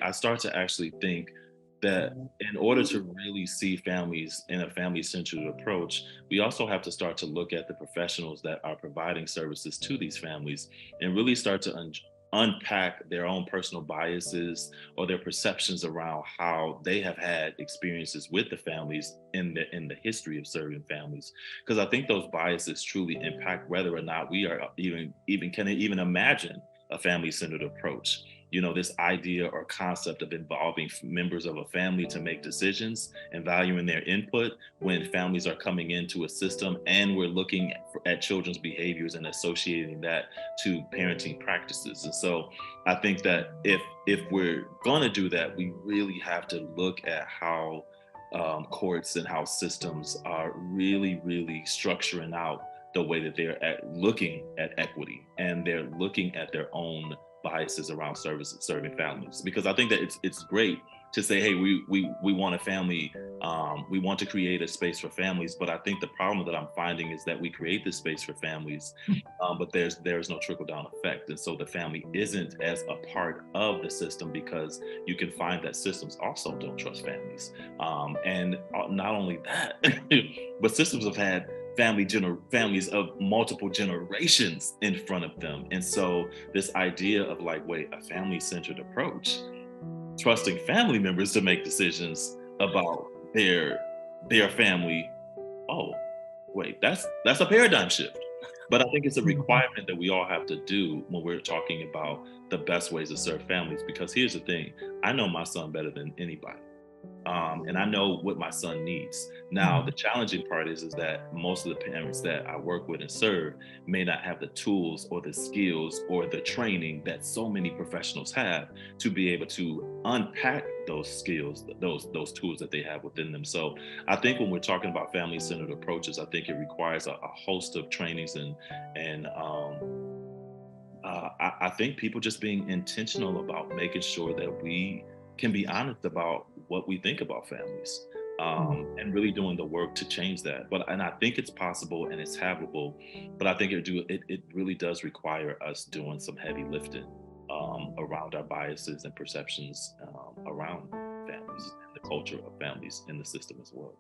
I start to actually think that in order to really see families in a family-centered approach, we also have to start to look at the professionals that are providing services to these families and really start to unpack their own personal biases or their perceptions around how they have had experiences with the families in the history of serving families, because I think those biases truly impact whether or not we are even can even imagine a family-centered approach. This idea or concept of involving members of a family to make decisions and valuing their input when families are coming into a system, and we're looking at children's behaviors and associating that to parenting practices. And so I think that if we're going to do that, we really have to look at how courts and how systems are really structuring out the way that they're looking at equity, and they're looking at their own biases around services serving families. Because I think that it's great to say, hey, we want a family, we want to create a space for families. But I think the problem that I'm finding is that we create this space for families, but there's no trickle down effect, and so the family isn't as a part of the system, because you can find that systems also don't trust families, and not only that, but systems have had families of multiple generations in front of them. And so this idea of like, wait, a family-centered approach, trusting family members to make decisions about their family. Oh, wait, that's a paradigm shift. But I think it's a Mhm. requirement that we all have to do when we're talking about the best ways to serve families. Because here's the thing: I know my son better than anybody, and I know what my son needs. Now, the Mhm. challenging part is that most of the parents that I work with and serve may not have the tools or the skills or the training that so many professionals have to be able to unpack those skills, those tools that they have within them. So, I think when we're talking about family-centered approaches, I think it requires a host of trainings and I think people just being intentional about making sure that we can be honest about what we think about families, Mhm. and really doing the work to change that. And I think it's possible and it's havable, but I think it really does require us doing some heavy lifting around our biases and perceptions around families and the culture of families in the system as well.